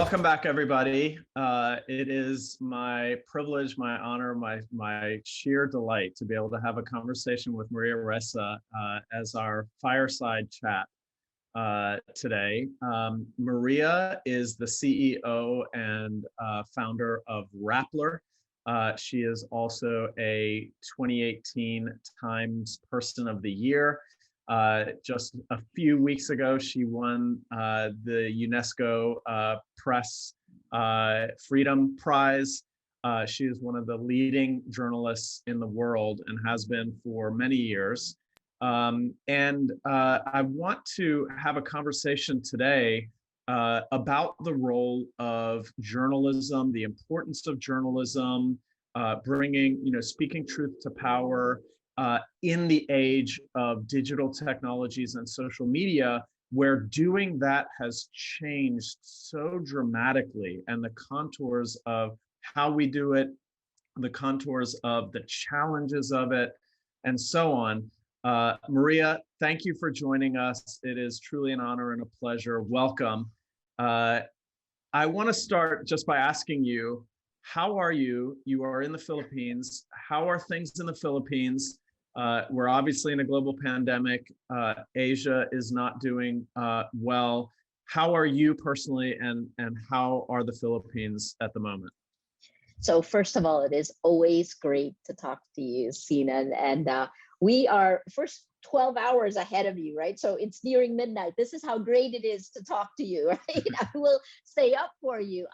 Welcome back, everybody. It is my privilege, my honor, my sheer delight to be able to have a conversation with Maria Ressa as our fireside chat today. Maria is the CEO and founder of Rappler. She is also a 2018 Times Person of the Year. Just a few weeks ago, she won the UNESCO Press Freedom Prize. She is one of the leading journalists in the world and has been for many years. I want to have a conversation today about the role of journalism, the importance of journalism, bringing, speaking truth to power, in the age of digital technologies and social media, where doing that has changed so dramatically, and the contours of how we do it, the contours of the challenges of it, and so on. Maria, thank you for joining us. It is truly an honor and a pleasure. Welcome. I want to start just by asking you, how are you? You are in the Philippines. How are things in the Philippines? We're obviously in a global pandemic. Asia is not doing well. How are you personally, and how are the Philippines at the moment? So first of all, it is always great to talk to you, Sinan, and we are first 12 hours ahead of you, right? So it's nearing midnight. This is how great it is to talk to you, right? I will stay up for you.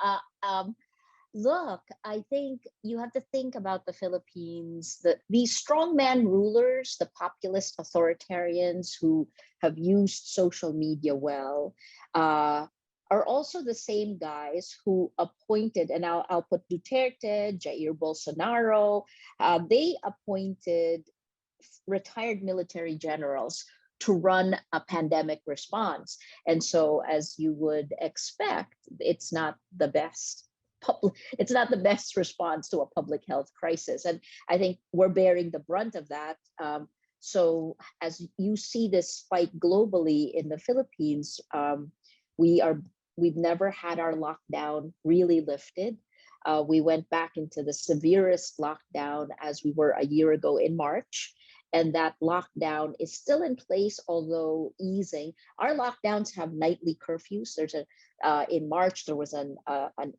Look, I think you have to think about the Philippines, these strongman rulers, the populist authoritarians who have used social media well, are also the same guys who appointed, and I'll put Duterte, Jair Bolsonaro, they appointed retired military generals to run a pandemic response. And so, as you would expect, it's not the best response to a public health crisis. And I think we're bearing the brunt of that. So as you see this fight globally in the Philippines, we've never had our lockdown really lifted. We went back into the severest lockdown as we were a year ago in March. And that lockdown is still in place, although easing. Our lockdowns have nightly curfews. There's in March, there was an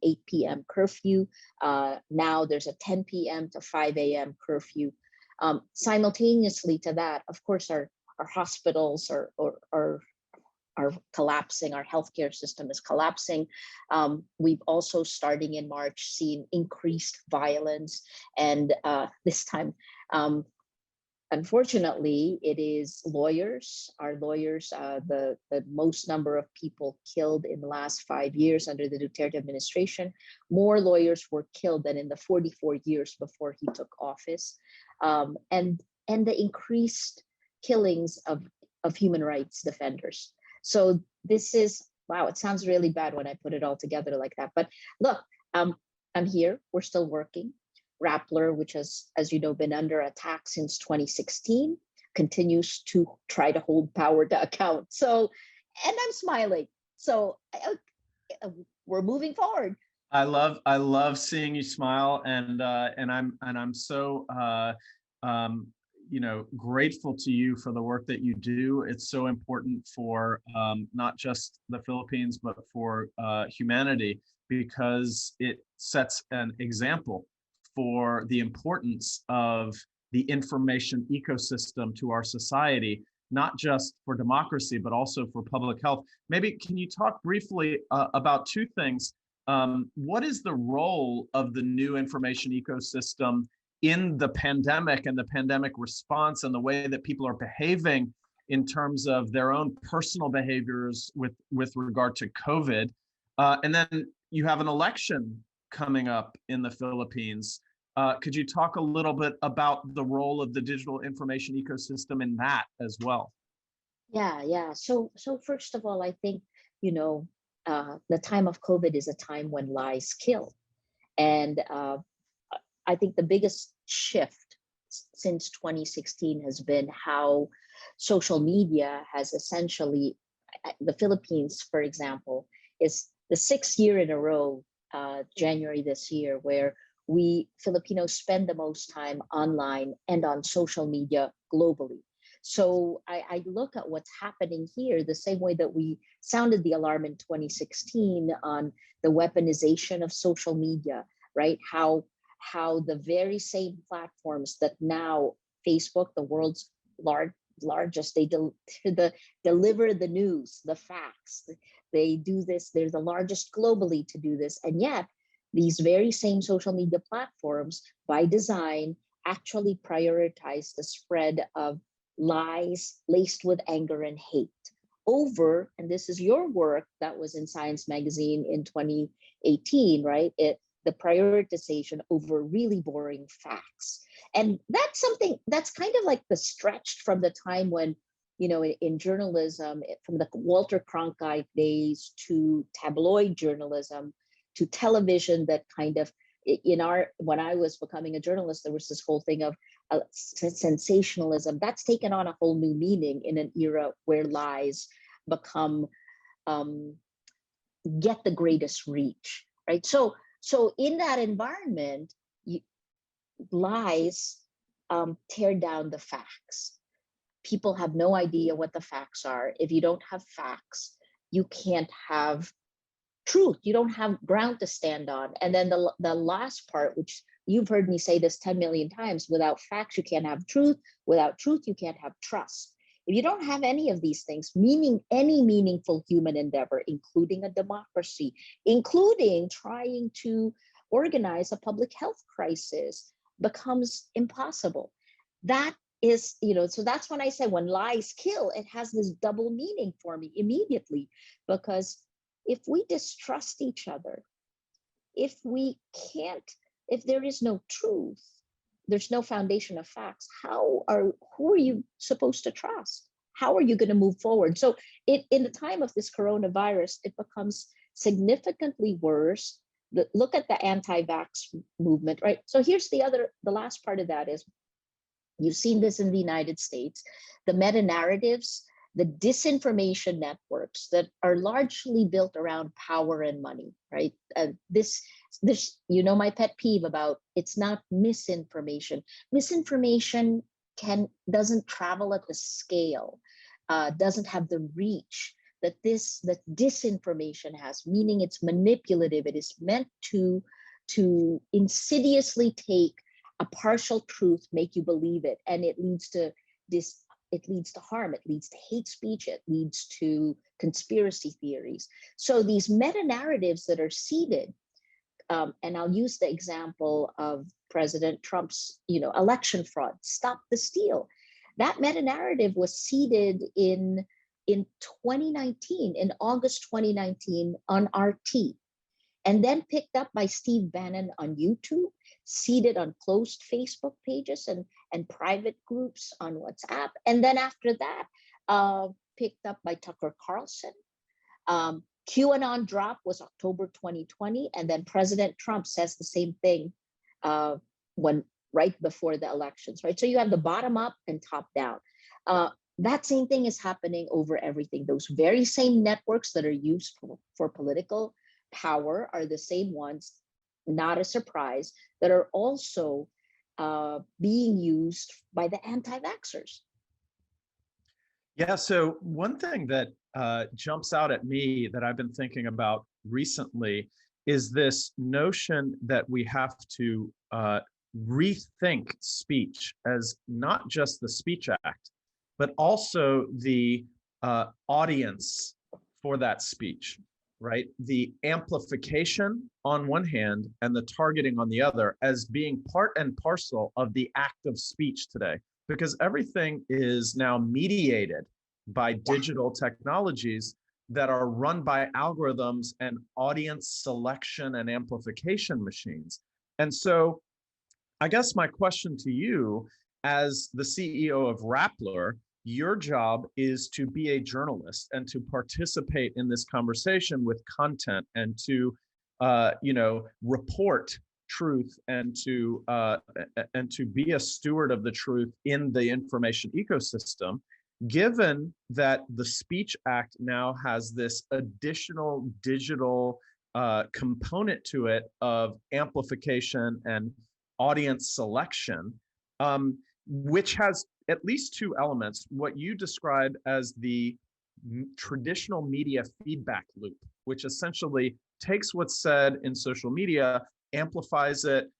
8 p.m. curfew. Now there's a 10 p.m. to 5 a.m. curfew. Simultaneously to that, of course, our hospitals are collapsing. Our healthcare system is collapsing. We've also, starting in March, seen increased violence. And this time, unfortunately, it is lawyers, our lawyers, the most number of people killed in the last 5 years under the Duterte administration. More lawyers were killed than in the 44 years before he took office. And the increased killings of human rights defenders. So this is, wow, it sounds really bad when I put it all together like that. But look, I'm here, we're still working. Rappler, which has, as you know, been under attack since 2016, continues to try to hold power to account. So, and I'm smiling. So we're moving forward. I love seeing you smile, and I'm so grateful to you for the work that you do. It's so important for not just the Philippines, but for humanity, because it sets an example for the importance of the information ecosystem to our society, not just for democracy, but also for public health. Maybe can you talk briefly about two things? What is the role of the new information ecosystem in the pandemic and the pandemic response, and the way that people are behaving in terms of their own personal behaviors with regard to COVID? And then you have an election coming up in the Philippines. Could you talk a little bit about the role of the digital information ecosystem in that as well? Yeah. So first of all, I think, the time of COVID is a time when lies kill. And I think the biggest shift since 2016 has been how social media has essentially, the Philippines, for example, is the 6th year in a row, January this year, where we Filipinos spend the most time online and on social media globally. So I look at what's happening here the same way that we sounded the alarm in 2016 on the weaponization of social media, right? How the very same platforms that now Facebook, the world's largest, they deliver the news, the facts. They do this. They're the largest globally to do this, and yet these very same social media platforms, by design, actually prioritize the spread of lies laced with anger and hate over, and this is your work that was in Science Magazine in 2018, right? The prioritization over really boring facts. And that's something that's kind of like the stretched from the time when, in journalism, from the Walter Cronkite days to tabloid journalism to television, that kind of, when I was becoming a journalist, there was this whole thing of sensationalism that's taken on a whole new meaning in an era where lies become get the greatest reach, right? So in that environment, lies tear down the facts. People have no idea what the facts are. If you don't have facts, you can't have truth. You don't have ground to stand on. And then the last part, which you've heard me say this 10 million times, without facts, you can't have truth. Without truth, you can't have trust. If you don't have any of these things, meaning any meaningful human endeavor, including a democracy, including trying to organize a public health crisis, becomes impossible. That is, so that's when I say when lies kill, it has this double meaning for me immediately, because if we distrust each other, if there is no truth, there's no foundation of facts, who are you supposed to trust? How are you going to move forward? So in the time of this coronavirus, it becomes significantly worse. Look at the anti-vax movement, right? So here's the last part of that is, you've seen this in the United States, the meta-narratives, the disinformation networks that are largely built around power and money, right? This, my pet peeve about, it's not misinformation. Misinformation doesn't travel at the scale, doesn't have the reach that disinformation has, meaning it's manipulative. It is meant to insidiously take a partial truth, make you believe it, and it leads to harm, it leads to hate speech, it leads to conspiracy theories. So these meta-narratives that are seeded, and I'll use the example of President Trump's, election fraud, stop the steal. That meta-narrative was seeded in 2019, in August 2019 on RT, and then picked up by Steve Bannon on YouTube, seeded on closed Facebook pages and private groups on WhatsApp. And then after that, picked up by Tucker Carlson. QAnon drop was October 2020. And then President Trump says the same thing right before the elections, right? So you have the bottom up and top down. That same thing is happening over everything. Those very same networks that are used for political power are the same ones, not a surprise, that are also being used by the anti-vaxxers. Yeah, so one thing that jumps out at me that I've been thinking about recently is this notion that we have to rethink speech as not just the Speech Act, but also the audience for that speech, right? The amplification on one hand and the targeting on the other as being part and parcel of the act of speech today, because everything is now mediated by digital technologies that are run by algorithms and audience selection and amplification machines. And so I guess my question to you, as the CEO of Rappler, your job is to be a journalist and to participate in this conversation with content and to, report truth and to be a steward of the truth in the information ecosystem. Given that the Speech Act now has this additional digital component to it of amplification and audience selection, which has at least two elements, what you describe as the traditional media feedback loop, which essentially takes what's said in social media, amplifies it,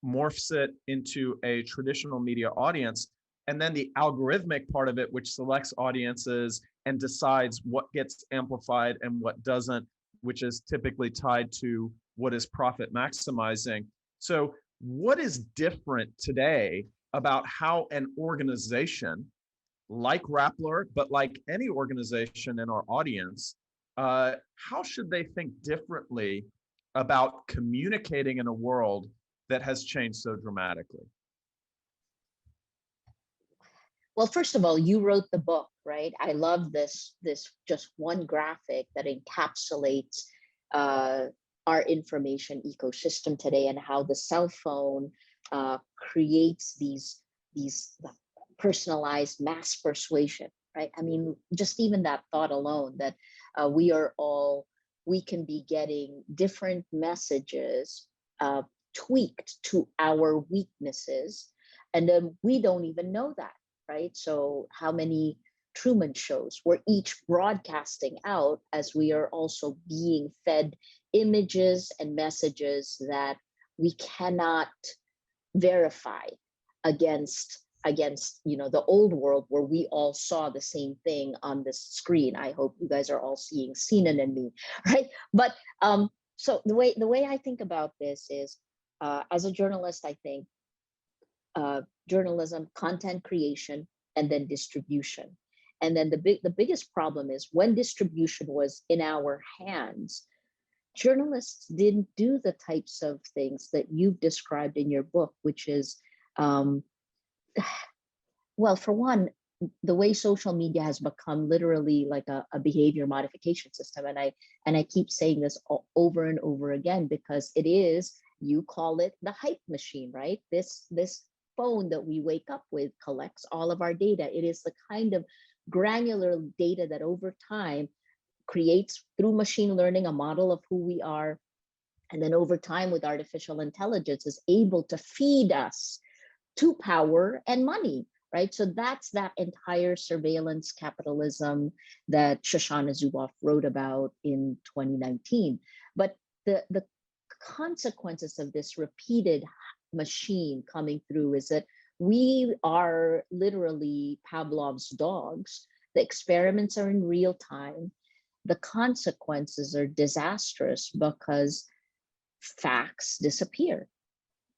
morphs it into a traditional media audience, and then the algorithmic part of it, which selects audiences and decides what gets amplified and what doesn't, which is typically tied to what is profit maximizing. So what is different today about how an organization like Rappler, but like any organization in our audience, how should they think differently about communicating in a world that has changed so dramatically? Well, first of all, you wrote the book, right? I love this just one graphic that encapsulates our information ecosystem today, and how the cell phone creates these personalized mass persuasion, right? I mean, just even that thought alone, that we can be getting different messages tweaked to our weaknesses, and then we don't even know that, right? So how many Truman shows we're each broadcasting out as we are also being fed images and messages that we cannot verify against the old world where we all saw the same thing on the screen. I hope you guys are all seeing Sinan and me, right? But so the way I think about this is, as a journalist, I think journalism, content creation, and then distribution. And then the biggest problem is when distribution was in our hands, journalists didn't do the types of things that you've described in your book, which is, well, for one, the way social media has become literally like a behavior modification system. And I keep saying this over and over again, because it is, you call it the hype machine, right? This phone that we wake up with collects all of our data. It is the kind of granular data that over time creates, through machine learning, a model of who we are. And then over time, with artificial intelligence, is able to feed us to power and money, right? So that's that entire surveillance capitalism that Shoshana Zuboff wrote about in 2019. But the consequences of this repeated machine coming through is that we are literally Pavlov's dogs. The experiments are in real time. The consequences are disastrous because facts disappear.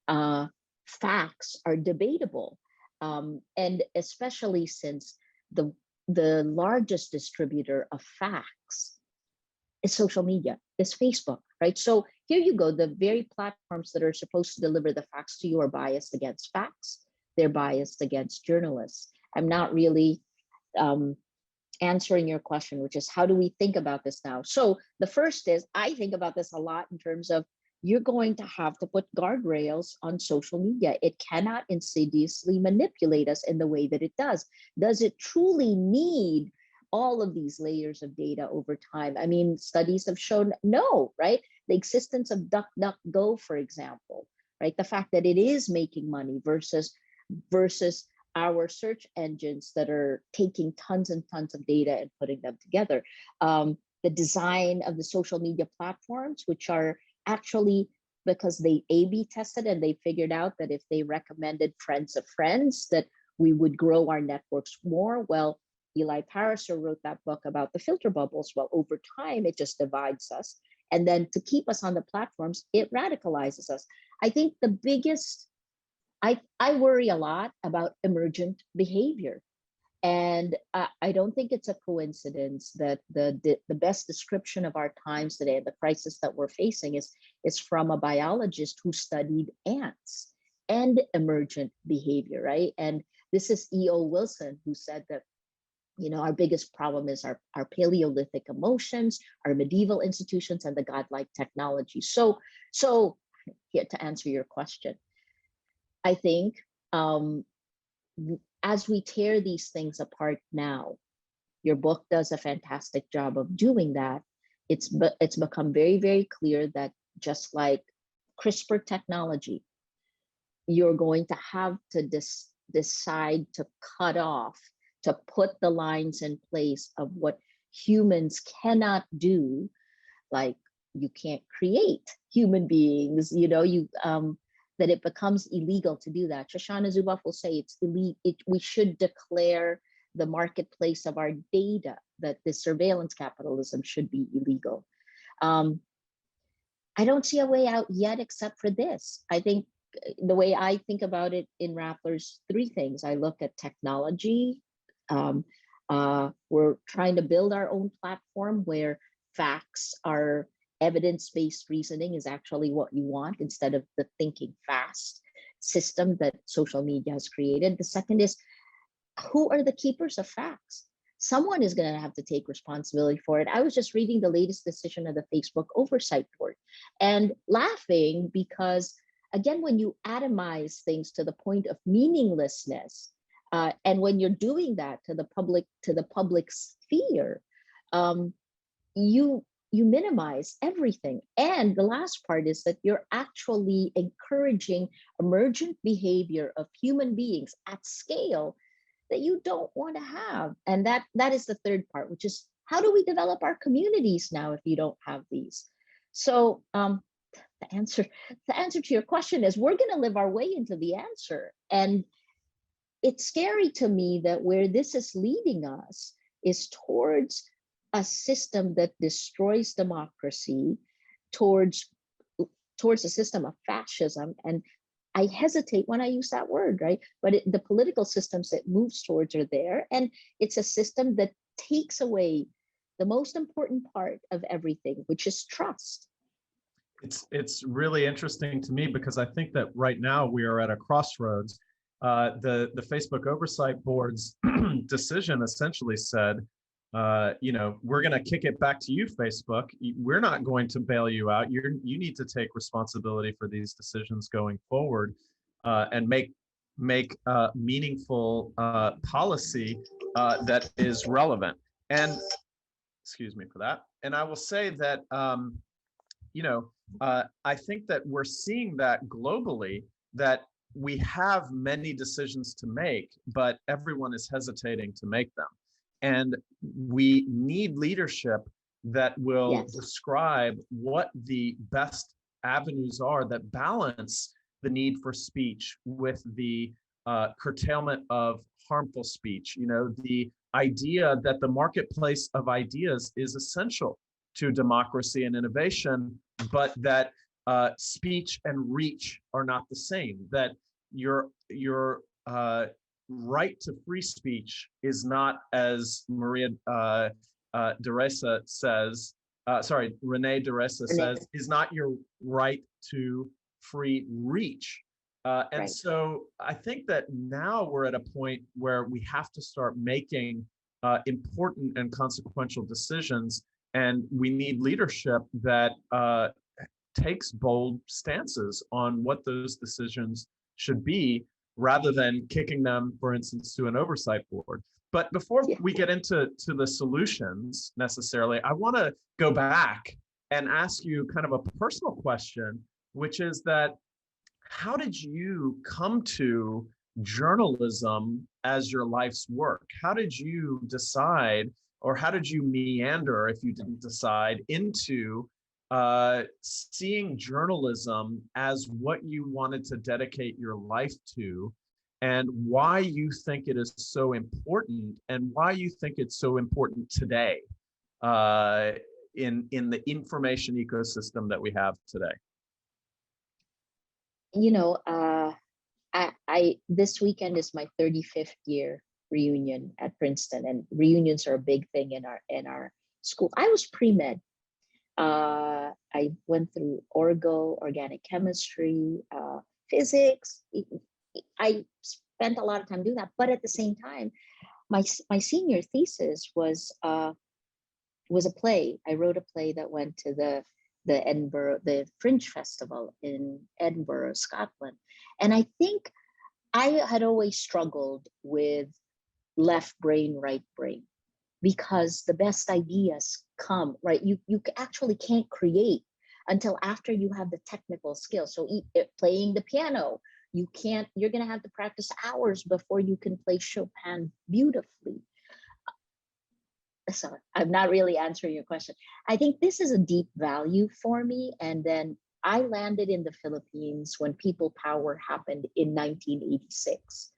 Facts are debatable. And especially since the largest distributor of facts is social media, is Facebook, right? So here you go, the very platforms that are supposed to deliver the facts to you are biased against facts. They're biased against journalists. I'm not really answering your question, which is how do we think about this now? So the first is, I think about this a lot in terms of, you're going to have to put guardrails on social media. It cannot insidiously manipulate us in the way that it does. Does it truly need all of these layers of data over time? I mean, studies have shown no, right? The existence of DuckDuckGo, for example, right? The fact that it is making money versus our search engines that are taking tons and tons of data and putting them together. The design of the social media platforms, which are actually, because they A/B tested and they figured out that if they recommended friends of friends, that we would grow our networks more. Well, Eli Pariser wrote that book about the filter bubbles. Well, over time, it just divides us. And then to keep us on the platforms, it radicalizes us. I think the biggest, I worry a lot about emergent behavior. And I don't think it's a coincidence that the best description of our times today, the crisis that we're facing, is from a biologist who studied ants and emergent behavior, right? And this is E.O. Wilson, who said that, our biggest problem is our Paleolithic emotions, our medieval institutions, and the godlike technology. So here to answer your question, I think as we tear these things apart now, your book does a fantastic job of doing that. It's become very, very clear that just like CRISPR technology, you're going to have to decide to cut off, to put the lines in place of what humans cannot do. Like, you can't create human beings, that it becomes illegal to do that. Shoshana Zuboff will say it's illegal. We should declare the marketplace of our data, that this surveillance capitalism should be illegal. I don't see a way out yet except for this. I think the way I think about it in Rappler's three things. I look at technology. We're trying to build our own platform where facts are evidence-based reasoning is actually what you want instead of the thinking fast system that social media has created. The second is, who are the keepers of facts? Someone is going to have to take responsibility for it. I was just reading the latest decision of the Facebook Oversight Board and laughing because, again, when you atomize things to the point of meaninglessness, and when you're doing that to the public sphere, you minimize everything. And the last part is that you're actually encouraging emergent behavior of human beings at scale that you don't want to have. And that is the third part, which is, how do we develop our communities now if you don't have these? So the answer to your question is, we're going to live our way into the answer. And it's scary to me that where this is leading us is towards a system that destroys democracy, towards a system of fascism. And I hesitate when I use that word, right? But the political systems it moves towards are there. And it's a system that takes away the most important part of everything, which is trust. It's really interesting to me because I think that right now we are at a crossroads. The Facebook Oversight Board's decision essentially said, we're going to kick it back to you, Facebook. We're not going to bail you out. You need to take responsibility for these decisions going forward, and make meaningful policy that is relevant. And excuse me for that. And I will say that I think that we're seeing that globally, that we have many decisions to make, but everyone is hesitating to make them. And we need leadership that will describe what the best avenues are that balance the need for speech with the curtailment of harmful speech. The idea that the marketplace of ideas is essential to democracy and innovation, but that speech and reach are not the same. That your right to free speech is not, as Renee de Ressa says, is not your right to free reach. And so I think that now we're at a point where we have to start making important and consequential decisions, and we need leadership that takes bold stances on what those decisions should be, rather than kicking them, for instance, to an oversight board. But before we get into the solutions necessarily, I want to go back and ask you kind of a personal question, which is that, how did you come to journalism as your life's work? How did you decide, or how did you meander, if you didn't decide, into seeing journalism as what you wanted to dedicate your life to, and why you think it is so important, and why you think it's so important today in the information ecosystem that we have today? This weekend is my 35th year reunion at Princeton, and reunions are a big thing in our school. I was pre-med. I went through organic chemistry, physics. I spent a lot of time doing that, but at the same time, my senior thesis was a play. I wrote a play that went to the Fringe Festival in Edinburgh, Scotland, and I think I had always struggled with left brain, right brain, because the best ideas come, right? You actually can't create until after you have the technical skill. So playing the piano, you're going to have to practice hours before you can play Chopin beautifully. So I'm not really answering your question. I think this is a deep value for me. And then I landed in the Philippines when people power happened in 1986.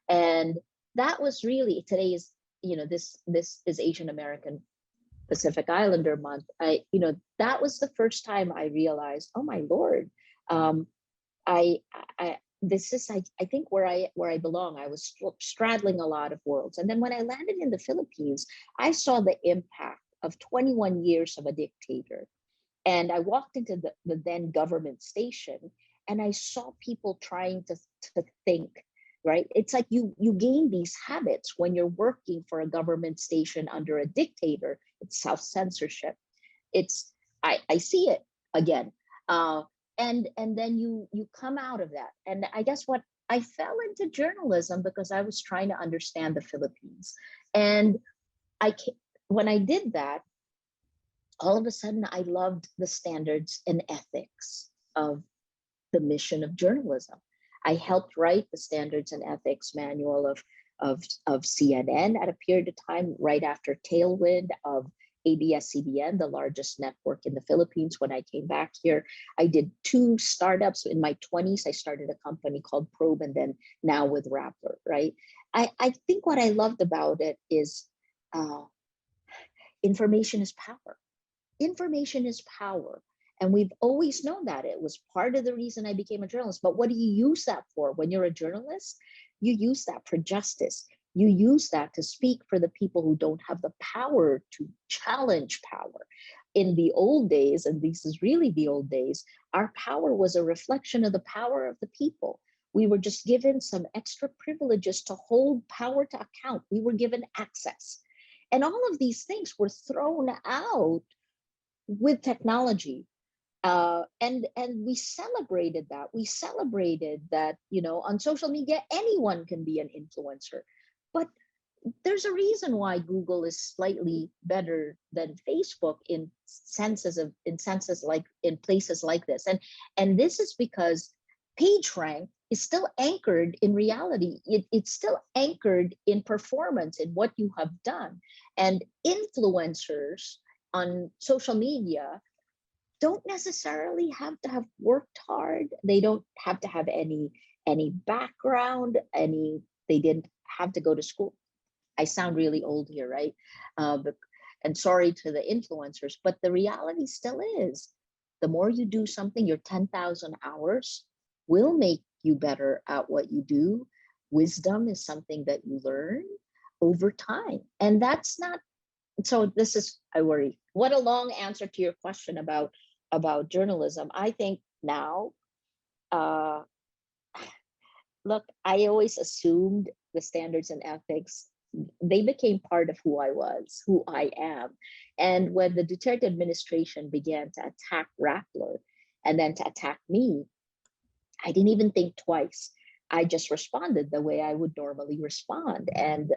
And that was really, today is, this is Asian American Pacific Islander month. That was the first time I realized, oh my Lord, um, I this is I think where I belong. I was straddling a lot of worlds, and then when I landed in the Philippines, I saw the impact of 21 years of a dictator, and I walked into the then government station, and I saw people trying to think. Right, it's like you gain these habits when you're working for a government station under a dictator. It's self-censorship. I see it again. And then you come out of that. And I guess what I fell into journalism because I was trying to understand the Philippines. And when I did that, all of a sudden I loved the standards and ethics of the mission of journalism. I helped write the standards and ethics manual of CNN at a period of time right after tailwind of ABS-CBN, the largest network in the Philippines. When I came back here, I did 2 startups in my 20s. I started a company called Probe, and then now with Rappler, right? I think what I loved about it is information is power. Information is power. And we've always known that. It was part of the reason I became a journalist. But what do you use that for? When you're a journalist, you use that for justice. You use that to speak for the people who don't have the power to challenge power. In the old days, and this is really the old days, our power was a reflection of the power of the people. We were just given some extra privileges to hold power to account. We were given access. And all of these things were thrown out with technology. And we celebrated that. We celebrated that, on social media, anyone can be an influencer. But there's a reason why Google is slightly better than Facebook in places like this. And this is because PageRank is still anchored in reality. It's still anchored in performance, in what you have done. And influencers on social media don't necessarily have to have worked hard. They don't have to have any background, they didn't have to go to school. I sound really old here, right? And sorry to the influencers, but the reality still is, the more you do something, your 10,000 hours will make you better at what you do. Wisdom is something that you learn over time. And that's not, so this is, I worry. What a long answer to your question about journalism. I think now, look, I always assumed the standards and ethics, they became part of who I was, who I am. And when the Duterte administration began to attack Rappler and then to attack me, I didn't even think twice. I just responded the way I would normally respond. And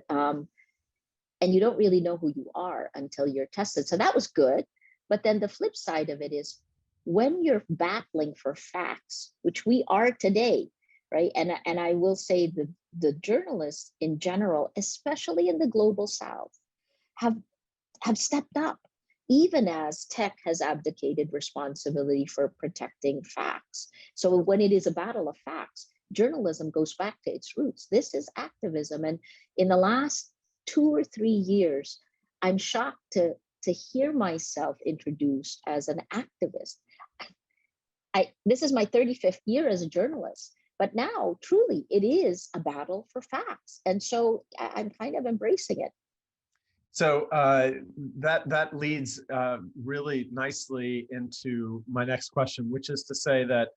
you don't really know who you are until you're tested. So that was good. But then the flip side of it is, when you're battling for facts, which we are today, right? And I will say the journalists in general, especially in the global South, have stepped up, even as tech has abdicated responsibility for protecting facts. So when it is a battle of facts, journalism goes back to its roots. This is activism. And in the last 2 or 3 years, I'm shocked to hear myself introduced as an activist. This is my 35th year as a journalist, but now truly it is a battle for facts. And so I'm kind of embracing it. So that leads really nicely into my next question, which is to say that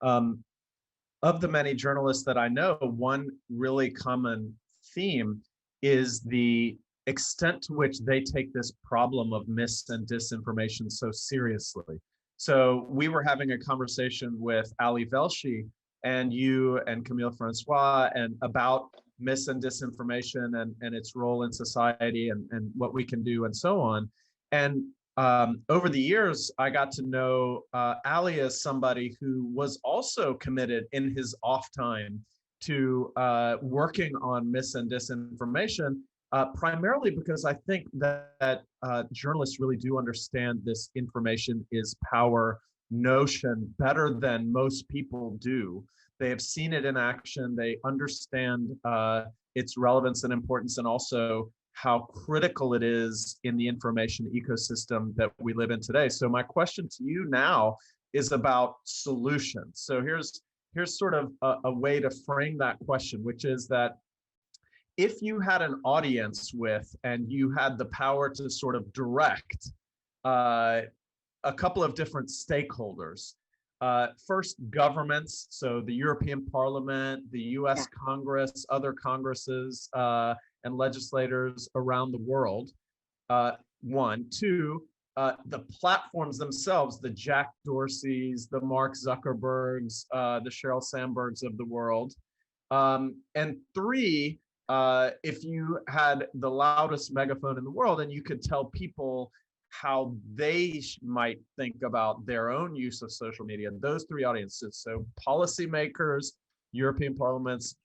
of the many journalists that I know, one really common theme is the extent to which they take this problem of mis and disinformation so seriously. So we were having a conversation with Ali Velshi and you and Camille Francois, and about mis and disinformation and its role in society and what we can do and so on. And over the years, I got to know Ali as somebody who was also committed in his off time to working on mis and disinformation, primarily because I think that journalists really do understand this information is power notion better than most people do. They have seen it in action. They understand its relevance and importance, and also how critical it is in the information ecosystem that we live in today. So my question to you now is about solutions. So here's sort of a way to frame that question, which is that if you had an audience with, and you had the power to sort of direct a couple of different stakeholders, first governments, so the European Parliament, the US Congress, other Congresses, and legislators around the world, one. Two, the platforms themselves, the Jack Dorseys, the Mark Zuckerbergs, the Sheryl Sandbergs of the world. And three, if you had the loudest megaphone in the world and you could tell people how they might think about their own use of social media, those three audiences, so policymakers, European parliaments,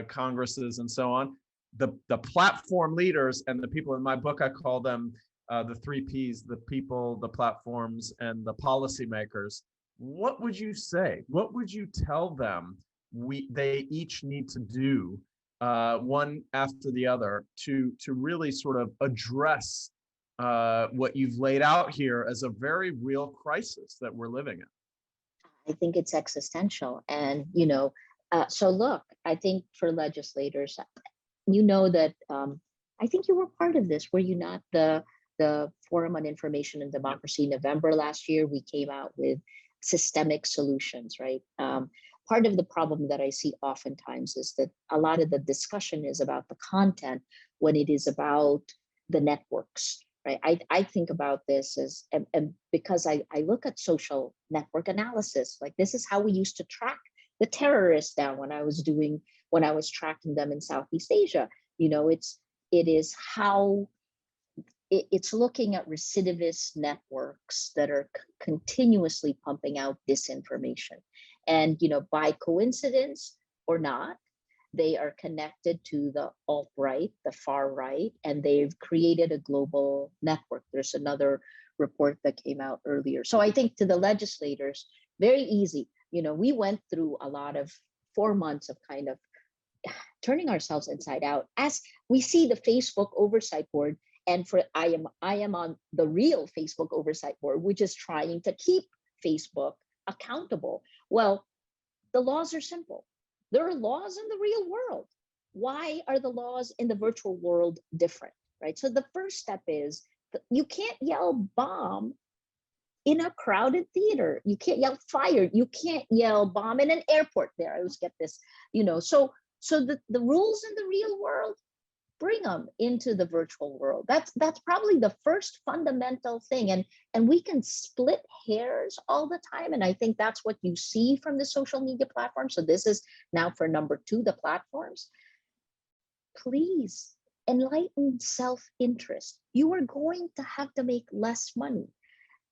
Congresses, and so on, the platform leaders, and the people. In my book, I call them the three Ps: the people, the platforms, and the policymakers. What would you say? What would you tell them they each need to do, one after the other, to really sort of address what you've laid out here as a very real crisis that we're living in? I think it's existential. And, so look, I think for legislators, that I think you were part of this. Were you not? The Forum on Information and Democracy, November last year, we came out with systemic solutions, right? Part of the problem that I see oftentimes is that a lot of the discussion is about the content when it is about the networks, right? I think about this as, and because I look at social network analysis, like this is how we used to track the terrorists down when I was tracking them in Southeast Asia. It's looking at recidivist networks that are continuously pumping out disinformation. And, by coincidence or not, they are connected to the alt-right, the far right, and they've created a global network. There's another report that came out earlier. So I think to the legislators, very easy. We went through a lot of 4 months of kind of turning ourselves inside out as we see the Facebook oversight board. And I am on the real Facebook oversight board, which is trying to keep Facebook accountable. Well, the laws are simple. There are laws in the real world. Why are the laws in the virtual world different, right? So the first step is you can't yell bomb in a crowded theater. You can't yell fire. You can't yell bomb in an airport. There, I always get this, so the rules in the real world, bring them into the virtual world. That's probably the first fundamental thing. And we can split hairs all the time. And I think that's what you see from the social media platforms. So this is now for number 2, the platforms. Please enlighten self-interest. You are going to have to make less money.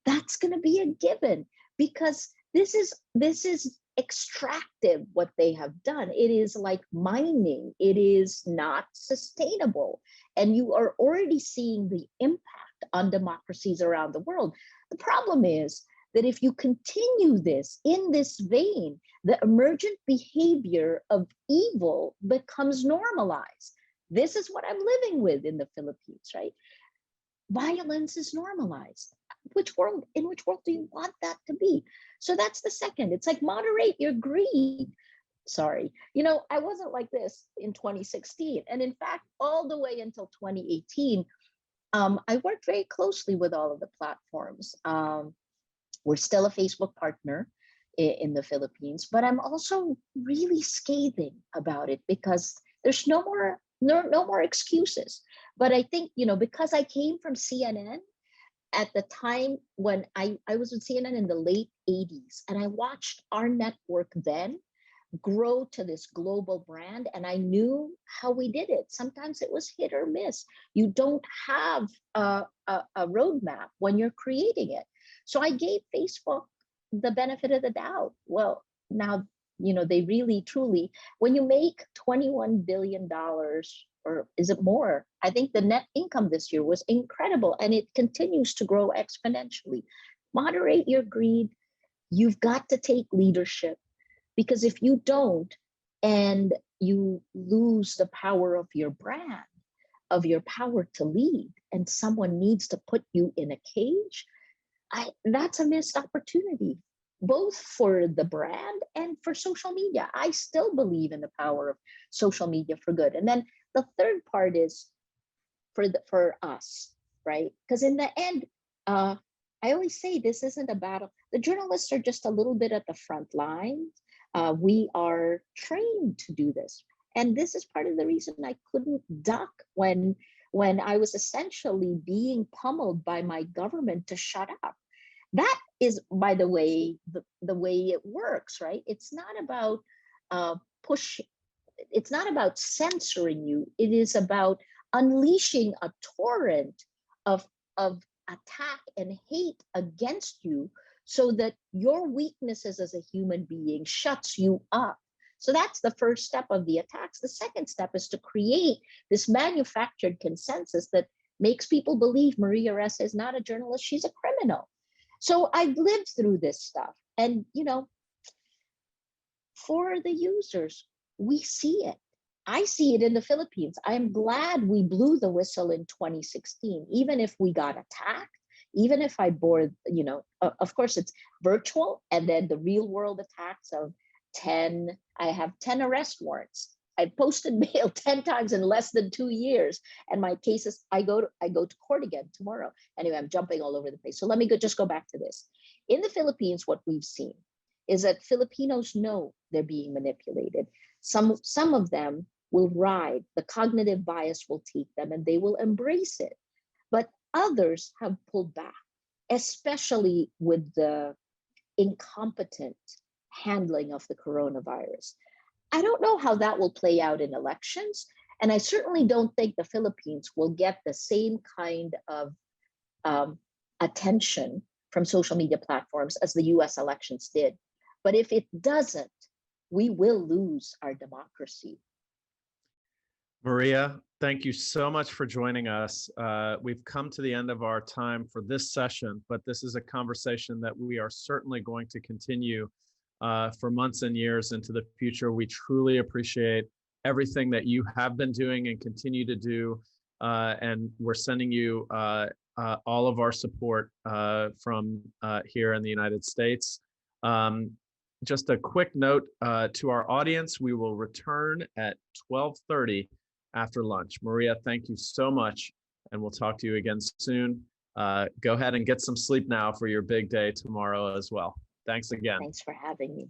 That's going to be a given, because this is extractive what they have done. It is like mining. It is not sustainable. And you are already seeing the impact on democracies around the world. The problem is that if you continue this in this vein, the emergent behavior of evil becomes normalized. This is what I'm living with in the Philippines, right? Violence is normalized. In which world do you want that to be? So that's the second. It's like moderate your greed. Sorry, I wasn't like this in 2016. And in fact, all the way until 2018, I worked very closely with all of the platforms. We're still a Facebook partner in the Philippines, but I'm also really scathing about it because there's no more excuses. But I think, because I came from CNN, at the time when I was with CNN in the late 80s, and I watched our network then grow to this global brand, and I knew how we did it. Sometimes it was hit or miss. You don't have a roadmap when you're creating it. So I gave Facebook the benefit of the doubt. Well, now, they really, truly, when you make $21 billion, or is it more? I think the net income this year was incredible, and it continues to grow exponentially. Moderate your greed. You've got to take leadership, because if you don't, and you lose the power of your brand, of your power to lead, and someone needs to put you in a cage, that's a missed opportunity, both for the brand and for social media. I still believe in the power of social media for good. And then the third part is for us, right? Because in the end, I always say this isn't a battle. The journalists are just a little bit at the front line. We are trained to do this. And this is part of the reason I couldn't duck when I was essentially being pummeled by my government to shut up. That is, by the way, the way it works, right? It's not about it's not about censoring you. It is about unleashing a torrent of attack and hate against you, so that your weaknesses as a human being shuts you up. So that's the first step of the attacks. The second step is to create this manufactured consensus that makes people believe Maria Ressa is not a journalist, she's a criminal. So I've lived through this stuff. And, for the users, we see it. I see it in the Philippines. I'm glad we blew the whistle in 2016, even if we got attacked, even if I bore, of course it's virtual, and then the real world attacks of I have 10 arrest warrants. I posted bail 10 times in less than 2 years. And my cases, I go to court again tomorrow. Anyway, I'm jumping all over the place. So let me just go back to this. In the Philippines, what we've seen is that Filipinos know they're being manipulated. Some of them will ride, the cognitive bias will take them, and they will embrace it. But others have pulled back, especially with the incompetent handling of the coronavirus. I don't know how that will play out in elections. And I certainly don't think the Philippines will get the same kind of attention from social media platforms as the US elections did. But if it doesn't, we will lose our democracy. Maria, thank you so much for joining us. We've come to the end of our time for this session, but this is a conversation that we are certainly going to continue for months and years into the future. We truly appreciate everything that you have been doing and continue to do. And we're sending you all of our support from here in the United States. Just a quick note to our audience, we will return at 12:30 after lunch. Maria, thank you so much, and we'll talk to you again soon. Go ahead and get some sleep now for your big day tomorrow as well. Thanks again. Thanks for having me.